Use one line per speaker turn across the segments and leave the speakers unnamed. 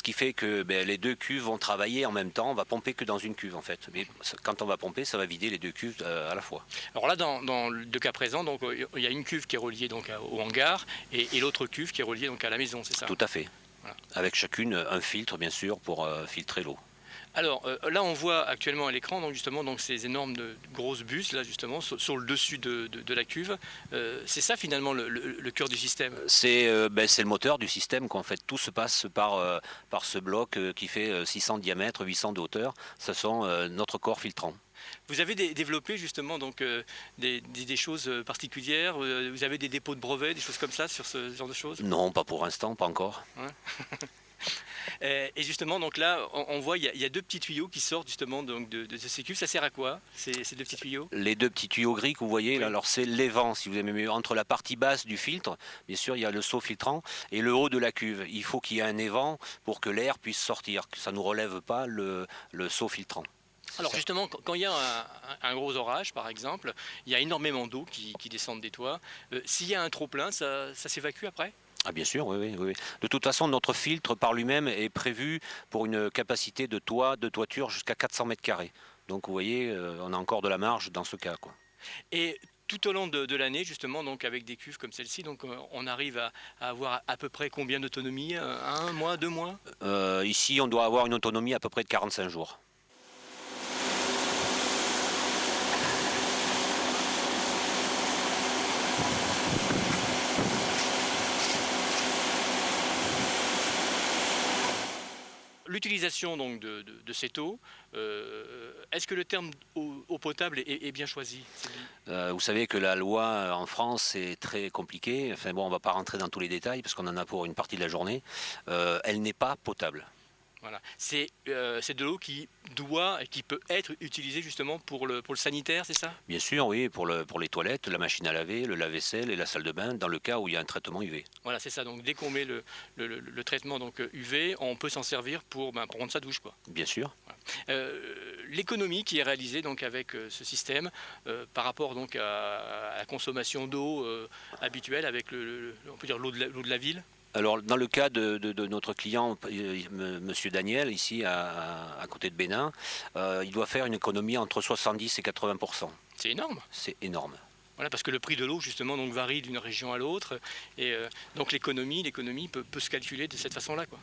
qui fait que les deux cuves vont travailler en même temps. On va pomper que dans une cuve en fait. Mais quand on va pomper, ça va vider les deux cuves à la fois.
Alors là, dans le cas présent, donc, il y a une cuve qui est reliée donc, au hangar et l'autre cuve qui est reliée donc, à la maison, c'est ça?
Tout à fait.
Voilà.
Avec chacune un filtre bien sûr pour filtrer l'eau.
Alors là, on voit actuellement à l'écran donc, justement donc, ces énormes grosses bus là, justement, sur le dessus de la cuve. C'est ça finalement le cœur du système?
C'est le moteur du système qu'en fait tout se passe par ce bloc qui fait 600 de diamètre, 800 de hauteur. Ce sont notre corps filtrant.
Vous avez développé justement donc, des choses particulières, vous avez des dépôts de brevets, des choses comme ça sur ce genre de choses?
Non, pas pour l'instant, pas encore.
Ouais. Et justement, donc là, on voit, il y a deux petits tuyaux qui sortent justement donc, de ces cuves. Ça sert à quoi, ces deux petits tuyaux?
Les deux petits tuyaux gris que vous voyez, là,
Oui.
alors c'est l'évent, si vous aimez mieux, entre la partie basse du filtre, bien sûr il y a le seau filtrant, et le haut de la cuve. Il faut qu'il y ait un évent pour que l'air puisse sortir, que ça ne nous relève pas le seau filtrant.
Alors justement, quand il y a un gros orage, par exemple, il y a énormément d'eau qui descend des toits. S'il y a un trop-plein, ça s'évacue après?
Ah bien sûr, oui, oui, oui. De toute façon, notre filtre par lui-même est prévu pour une capacité de toiture jusqu'à 400 mètres carrés. Donc vous voyez, on a encore de la marge dans ce cas, quoi.
Et tout au long de l'année, justement, donc avec des cuves comme celle-ci, donc on arrive à avoir à peu près combien d'autonomie? Un mois, 2 mois?
Ici, on doit avoir une autonomie à peu près de 45 jours.
L'utilisation donc de cette eau, est-ce que le terme eau potable est bien choisi?
Vous savez que la loi en France est très compliquée. Enfin bon, on ne va pas rentrer dans tous les détails parce qu'on en a pour une partie de la journée. Elle n'est pas potable.
Voilà. C'est de l'eau qui doit et qui peut être utilisée justement pour le sanitaire, c'est ça?
Bien sûr, oui, pour les toilettes, la machine à laver, le lave-vaisselle et la salle de bain, dans le cas où il y a un traitement UV.
Voilà, c'est ça. Donc dès qu'on met le traitement donc, UV, on peut s'en servir pour prendre sa douche, quoi.
Bien sûr.
L'économie qui est réalisée donc, avec ce système par rapport donc, à la consommation d'eau habituelle avec on peut dire l'eau de la ville.
Alors, dans le cas de notre client, Monsieur Daniel, ici à côté de Bénin, il doit faire une économie entre 70 et 80%.
C'est énorme.
C'est énorme.
Voilà, parce que le prix de l'eau justement donc, varie d'une région à l'autre et donc l'économie peut se calculer de cette façon-là, quoi.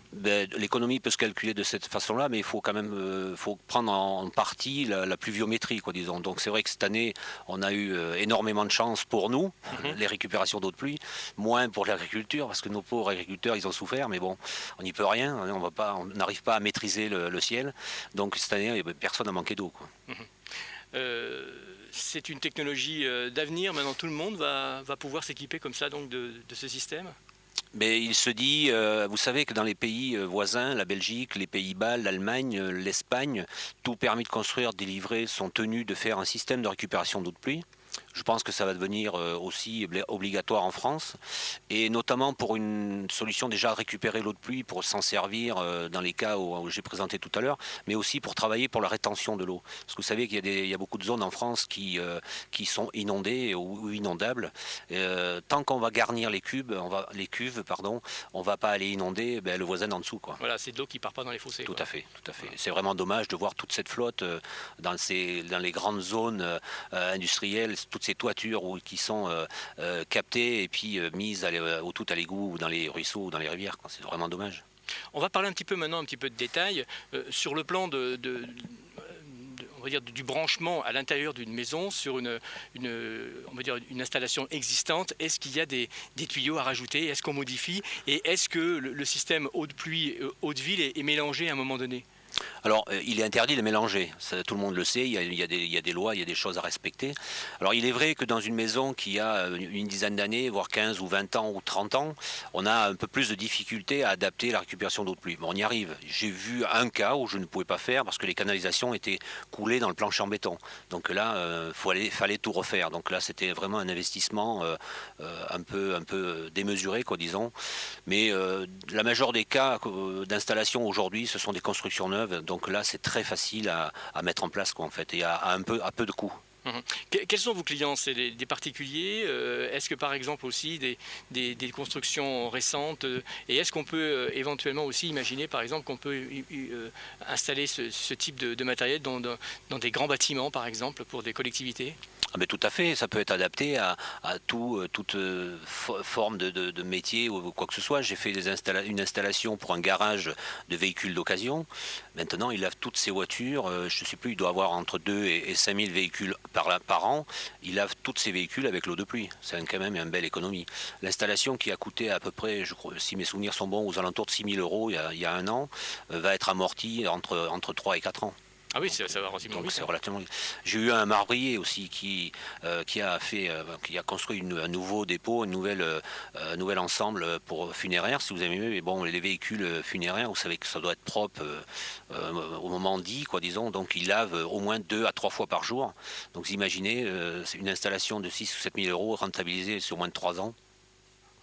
L'économie peut se calculer de cette façon-là, mais il faut quand même faut prendre en partie la pluviométrie, quoi, disons. Donc c'est vrai que cette année, on a eu énormément de chance pour nous, les récupérations d'eau de pluie, moins pour l'agriculture, parce que nos pauvres agriculteurs, ils ont souffert, mais bon, on n'y peut rien, on n'arrive pas à maîtriser le ciel. Donc cette année, personne n'a manqué d'eau, quoi.
C'est une technologie d'avenir. Maintenant, tout le monde va pouvoir s'équiper comme ça donc, de ce système.
Mais il se dit, vous savez que dans les pays voisins, la Belgique, les Pays-Bas, l'Allemagne, l'Espagne, tout permis de construire, des livrets sont tenus de faire un système de récupération d'eau de pluie. Je pense que ça va devenir aussi obligatoire en France, et notamment pour une solution déjà de récupérer l'eau de pluie pour s'en servir dans les cas où j'ai présenté tout à l'heure, mais aussi pour travailler pour la rétention de l'eau. Parce que vous savez qu'il y a beaucoup de zones en France qui sont inondées ou inondables. Tant qu'on va garnir les cuves, on va pas aller inonder le voisin en dessous, quoi.
Voilà, c'est de l'eau qui part pas dans les fossés.
Tout
quoi.
à fait, tout à fait.
Voilà.
C'est vraiment dommage de voir toute cette flotte dans les grandes zones industrielles, toutes ces toitures qui sont captées et puis mises tout à l'égout ou dans les ruisseaux ou dans les rivières, quoi. C'est vraiment dommage.
On va parler un petit peu maintenant, un petit peu de détails sur le plan on va dire, du branchement à l'intérieur d'une maison sur on va dire une installation existante. Est-ce qu'il y a des tuyaux à rajouter? Est-ce qu'on modifie? Et est-ce que le système eau de pluie, eau de ville est mélangé à un moment donné?
Alors, il est interdit de mélanger, ça, tout le monde le sait, il y a des lois, il y a des choses à respecter. Alors, il est vrai que dans une maison qui a une dizaine d'années, voire 15 ou 20 ans ou 30 ans, on a un peu plus de difficultés à adapter la récupération d'eau de pluie. Mais on y arrive. J'ai vu un cas où je ne pouvais pas faire parce que les canalisations étaient coulées dans le plancher en béton. Donc là, fallait tout refaire. Donc là, c'était vraiment un investissement un peu démesuré, quoi, disons. Mais la majeure des cas d'installation aujourd'hui, ce sont des constructions neuves. Donc là, c'est très facile à mettre en place, quoi, en fait, et à peu de coût.
Mhm. Quels sont vos clients? C'est des particuliers? Est-ce que par exemple aussi des constructions récentes? Et est-ce qu'on peut éventuellement aussi imaginer par exemple qu'on peut installer ce type de matériel dans des grands bâtiments par exemple pour des collectivités?
Ah mais tout à fait, ça peut être adapté à toute forme de métier ou quoi que ce soit. J'ai fait une installation pour un garage de véhicules d'occasion. Maintenant, il lave toutes ses voitures. Je ne sais plus, il doit avoir entre 2 et 5 000 véhicules par an. Il lave tous ses véhicules avec l'eau de pluie. C'est quand même une belle économie. L'installation qui a coûté à peu près, je crois, si mes souvenirs sont bons, aux alentours de 6 000 euros il y a un an, va être amortie entre 3 et 4 ans.
Ah oui, ça va relativement
Donc
vite.
c'est relativement. J'ai eu un marbrier aussi qui a construit un nouveau dépôt, nouvel ensemble pour funéraire. Si vous avez vu, mais bon, les véhicules funéraires, vous savez que ça doit être propre au moment dit, quoi, disons. Donc il lave au moins 2 à 3 fois par jour. Donc vous imaginez, c'est une installation de 6 ou 7 000 euros rentabilisée sur moins de 3 ans.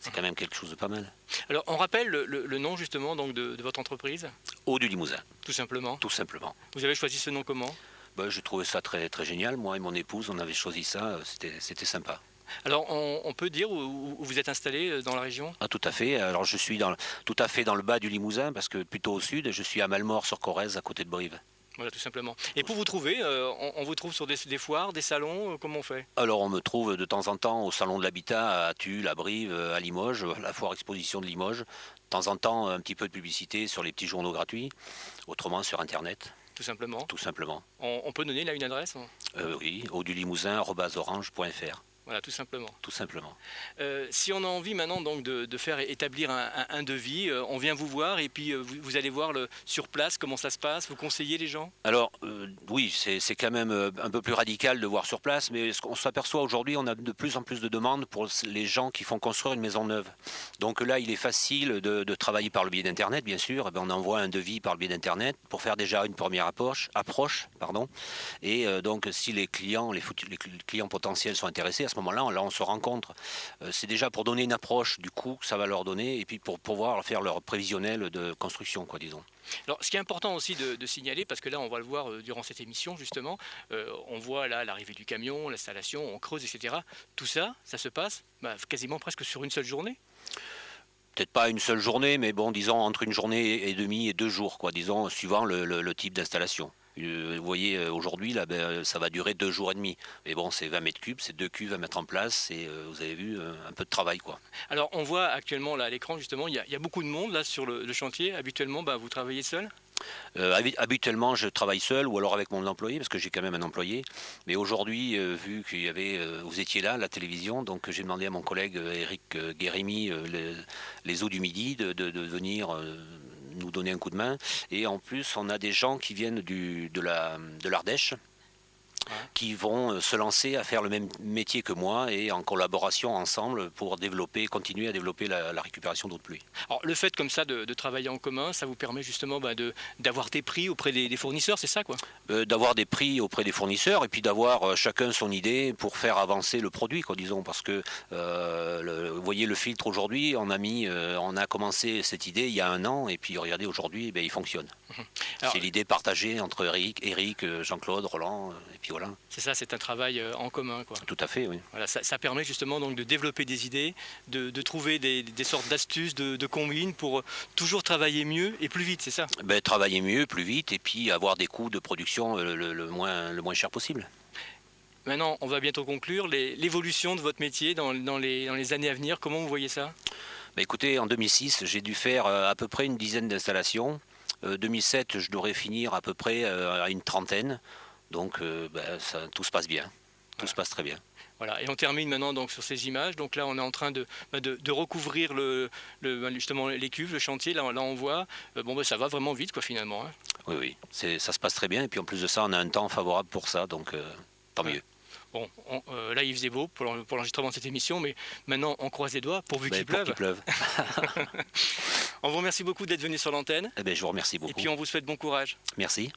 C'est quand même quelque chose de pas mal.
Alors on rappelle le nom justement donc de votre entreprise?
Eau du Limousin,
Tout simplement.
tout simplement.
Vous avez choisi ce nom comment?
Ben, j'ai trouvé ça très, très génial. Moi et mon épouse, on avait choisi ça. C'était sympa.
Alors on peut dire où vous êtes installé dans la région?
Ah, tout à fait. Alors je suis tout à fait dans le bas du Limousin, parce que plutôt au sud, je suis à Malmort-sur-Corrèze, à côté de Brive.
Voilà, tout simplement. Et pour vous trouver, on vous trouve sur des foires, des salons, comment on fait?
Alors on me trouve de temps en temps au Salon de l'Habitat à Tulle, à Brive, à Limoges, la foire exposition de Limoges. De temps en temps, un petit peu de publicité sur les petits journaux gratuits, autrement sur Internet,
Tout simplement.
tout simplement.
On peut donner là une adresse?
Oui, audulimousin@orange.fr,
Voilà, tout simplement.
tout simplement.
Si on a envie maintenant donc de faire établir un devis, on vient vous voir et puis vous allez voir sur place comment ça se passe, vous conseillez les gens?
Alors oui, c'est quand même un peu plus radical de voir sur place, mais ce qu'on s'aperçoit aujourd'hui, on a de plus en plus de demandes pour les gens qui font construire une maison neuve. Donc là, il est facile de travailler par le biais d'Internet, bien sûr. Eh bien, on envoie un devis par le biais d'Internet pour faire déjà une première approche, pardon. Et donc, si les clients potentiels sont intéressés, à ce moment-là, on se rencontre. C'est déjà pour donner une approche du coût que ça va leur donner, et puis pour pouvoir faire leur prévisionnel de construction, quoi, disons.
Alors, ce qui est important aussi de signaler, parce que là, on va le voir durant cette émission, justement, on voit là l'arrivée du camion, l'installation, on creuse, etc. Tout ça, ça se passe quasiment presque sur une seule journée.
Peut-être pas une seule journée, mais bon, disons entre une journée et demie et 2 jours, quoi, disons, suivant le type d'installation. Vous voyez, aujourd'hui, là, ça va durer 2 jours et demi. Mais bon, c'est 20 mètres cubes, c'est 2 cuves à mettre en place, et vous avez vu, un peu de travail, quoi.
Alors, on voit actuellement là à l'écran, justement, il y a beaucoup de monde là sur le chantier. Habituellement, vous travaillez seul?
Habituellement, je travaille seul ou alors avec mon employé, parce que j'ai quand même un employé. Mais aujourd'hui, vu qu'il y avait, vous étiez là, la télévision, donc j'ai demandé à mon collègue Eric Guérémy, les Eaux du Midi, de venir nous donner un coup de main. Et en plus, on a des gens qui viennent de l'Ardèche,
Ouais.
qui vont se lancer à faire le même métier que moi, et en collaboration ensemble pour continuer à développer la récupération d'eau de pluie.
Alors, le fait comme ça de travailler en commun, ça vous permet justement d'avoir des prix auprès des fournisseurs, c'est ça quoi?
D'avoir des prix auprès des fournisseurs, et puis d'avoir chacun son idée pour faire avancer le produit, quoi, disons, parce que vous voyez le filtre aujourd'hui, on a commencé cette idée il y a un an, et puis regardez aujourd'hui, il fonctionne.
Alors,
C'est l'idée partagée entre Eric, Jean-Claude, Roland, et puis voilà.
c'est ça, c'est un travail en commun quoi.
Tout à fait, oui.
Voilà, ça permet justement donc de développer des idées, de trouver des sortes d'astuces, de combines pour toujours travailler mieux et plus vite, c'est ça?
Travailler mieux, plus vite, et puis avoir des coûts de production le moins cher possible.
Maintenant, on va bientôt conclure. L'évolution de votre métier dans les années à venir, comment vous voyez ça?
Écoutez, en 2006, j'ai dû faire à peu près une dizaine d'installations. 2007, je devrais finir à peu près à une trentaine. Donc tout se passe bien. Tout se passe très bien.
Voilà, et on termine maintenant donc sur ces images. Donc là, on est en train de recouvrir justement les cuves, le chantier. Là on voit, ça va vraiment vite quoi finalement. Hein.
Oui, ça se passe très bien. Et puis en plus de ça, on a un temps favorable pour ça, donc tant mieux.
Bon, là il faisait beau pour l'enregistrement de cette émission, mais maintenant on croise les doigts pourvu qu'il pleuve.
Qu'il pleuve.
On vous remercie beaucoup d'être venu sur l'antenne.
Je vous remercie beaucoup.
Et puis on vous souhaite bon courage.
Merci.